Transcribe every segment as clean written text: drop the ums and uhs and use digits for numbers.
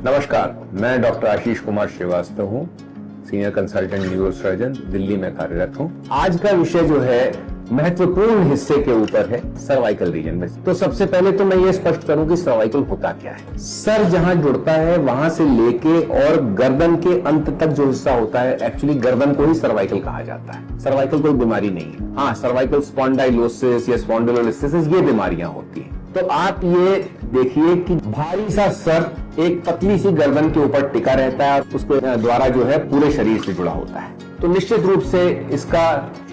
नमस्कार, मैं डॉक्टर आशीष कुमार श्रीवास्तव हूँ, सीनियर कंसल्टेंट न्यूरोसर्जन, दिल्ली में कार्यरत हूँ। आज का विषय जो है महत्वपूर्ण हिस्से के ऊपर है, सर्वाइकल रीजन में। तो सबसे पहले तो मैं ये स्पष्ट करूं कि सर्वाइकल होता क्या है। सर जहां जुड़ता है वहां से लेके और गर्दन के अंत तक जो हिस्सा होता है, एक्चुअली गर्दन को ही सर्वाइकल कहा जाता है। सर्वाइकल कोई बीमारी नहीं है। हाँ, सर्वाइकल स्पॉन्डाइलोसिस या स्पॉन्डिलोलिसिस ये बीमारियां होती हैं। तो आप ये देखिए कि भारी सा सर एक पतली सी गर्दन के ऊपर टिका रहता है, उसके द्वारा जो है पूरे शरीर से जुड़ा होता है। तो निश्चित रूप से इसका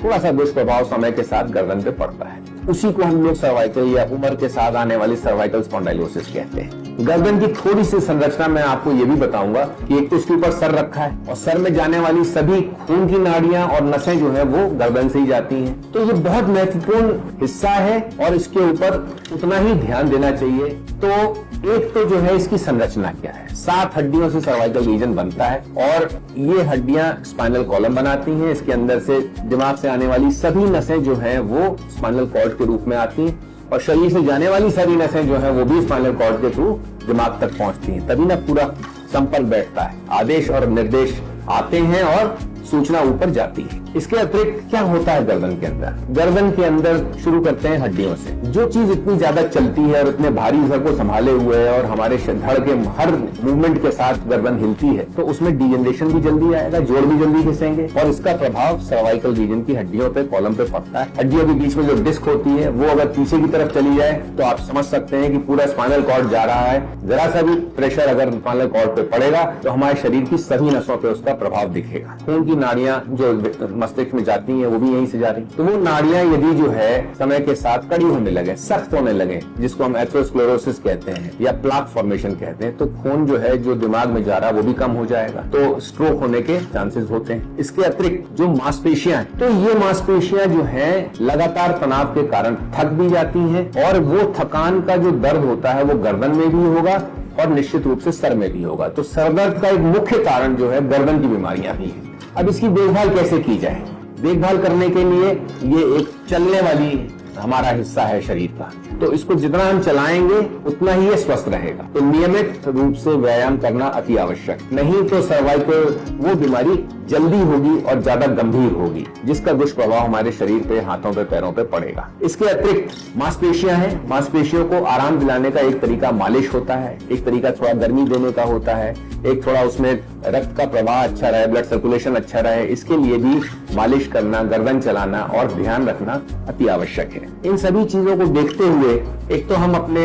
थोड़ा सा दुष्प्रभाव समय के साथ गर्दन पे पड़ता है। उसी को हम लोग सर्वाइकल या उम्र के साथ आने वाली सर्वाइकल स्पॉन्डाइलोसिस कहते हैं। गर्दन की थोड़ी सी संरचना मैं आपको ये भी बताऊंगा कि एक तो इसके ऊपर सर रखा है और सर में जाने वाली सभी खून की नाड़ियां और नसें जो है वो गर्दन से ही जाती हैं। तो ये बहुत महत्वपूर्ण हिस्सा है और इसके ऊपर उतना ही ध्यान देना चाहिए। तो एक तो जो है इसकी संरचना क्या है। 7 हड्डियों से सर्वाइकल रीजन बनता है और ये हड्डियां स्पाइनल कॉलम बनाती हैं। इसके अंदर से दिमाग से आने वाली सभी नसें जो है वो स्पाइनल कॉर्ड के रूप में आती हैं और शरीर से जाने वाली सारी नसें जो है वो भी स्पाइनल कॉर्ड के थ्रू दिमाग तक पहुंचती हैं। तभी ना पूरा संपर्क बैठता है, आदेश और निर्देश आते हैं और सूचना ऊपर जाती है। इसके अतिरिक्त क्या होता है गर्दन के अंदर? गर्दन के अंदर शुरू करते हैं हड्डियों से। जो चीज इतनी ज्यादा चलती है और इतने भारी सर को संभाले हुए है और हमारे धड़ के हर मूवमेंट के साथ गर्दन हिलती है, तो उसमें डिजेनरेशन भी जल्दी आएगा, जोड़ भी जल्दी घिसेंगे और इसका प्रभाव सर्वाइकल रीजन की हड्डियों पे, कॉलम पे पड़ता है। हड्डियों के बीच में जो डिस्क होती है वो अगर पीछे की तरफ चली जाए तो आप समझ सकते हैं कि पूरा स्पाइनल कॉर्ड जा रहा है। जरा सा भी प्रेशर अगर स्पाइनल कॉर्ड पे पड़ेगा तो हमारे शरीर की सभी नसों पे उसका प्रभाव दिखेगा। खून की नाड़ियां जो मस्तिष्क में जाती हैं वो भी यहीं से जा रही, तो वो नाड़ियां यदि जो है समय के साथ कड़ी होने लगे, सख्त होने लगे, जिसको हम एथेरोस्क्लेरोसिस कहते हैं या प्लाक फॉर्मेशन कहते हैं, तो खून जो है जो दिमाग में जा रहा है वो भी कम हो जाएगा, तो स्ट्रोक होने के चांसेस होते हैं। इसके अतिरिक्त जो मांसपेशियां हैं, तो ये मांसपेशियां जो है लगातार तनाव के कारण थक भी जाती हैं और वो थकान का जो दर्द होता है वो गर्दन में भी होगा और निश्चित रूप से सर में भी होगा। तो सर दर्द का एक मुख्य कारण जो है गर्दन की बीमारियां ही है। अब इसकी देखभाल कैसे की जाए? देखभाल करने के लिए ये एक चलने वाली हमारा हिस्सा है शरीर का, तो इसको जितना हम चलाएंगे उतना ही ये स्वस्थ रहेगा। तो नियमित रूप से व्यायाम करना अति आवश्यक, नहीं तो सर्वाइकल वो बीमारी जल्दी होगी और ज्यादा गंभीर होगी, जिसका दुष्प्रभाव हमारे शरीर पे, हाथों पे, पैरों पे पड़ेगा। इसके अतिरिक्त मांसपेशियां हैं। मांसपेशियों को आराम दिलाने का एक तरीका मालिश होता है, एक तरीका थोड़ा गर्मी देने का होता है, एक थोड़ा उसमें रक्त का प्रवाह अच्छा रहे, ब्लड सर्कुलेशन अच्छा रहे, इसके लिए भी मालिश करना, गर्दन चलाना और ध्यान रखना अति आवश्यक है। इन सभी चीजों को देखते हुए एक तो हम अपने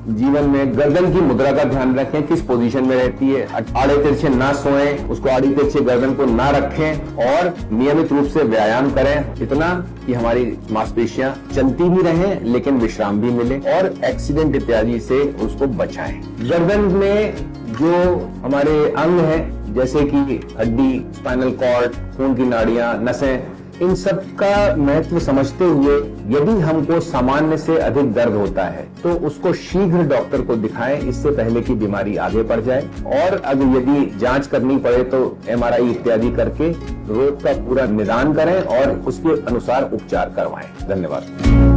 जीवन में गर्दन की मुद्रा का ध्यान रखें, किस पोजीशन में रहती है, आड़े तिरछे ना सोएं, उसको आड़ी तिरछे गर्दन को ना रखें और नियमित रूप से व्यायाम करें, इतना कि हमारी मांसपेशियां चलती भी रहें लेकिन विश्राम भी मिले और एक्सीडेंट इत्यादि से उसको बचाएं। गर्दन में जो हमारे अंग हैं जैसे कि हड्डी, स्पाइनल कॉर्ड, खून की नाड़ियां, नसें, इन सब का महत्व समझते हुए यदि हमको सामान्य से अधिक दर्द होता है तो उसको शीघ्र डॉक्टर को दिखाएं, इससे पहले कि बीमारी आगे बढ़ जाए। और अगर यदि जांच करनी पड़े तो MRI इत्यादि करके रोग का पूरा निदान करें और उसके अनुसार उपचार करवाएं। धन्यवाद।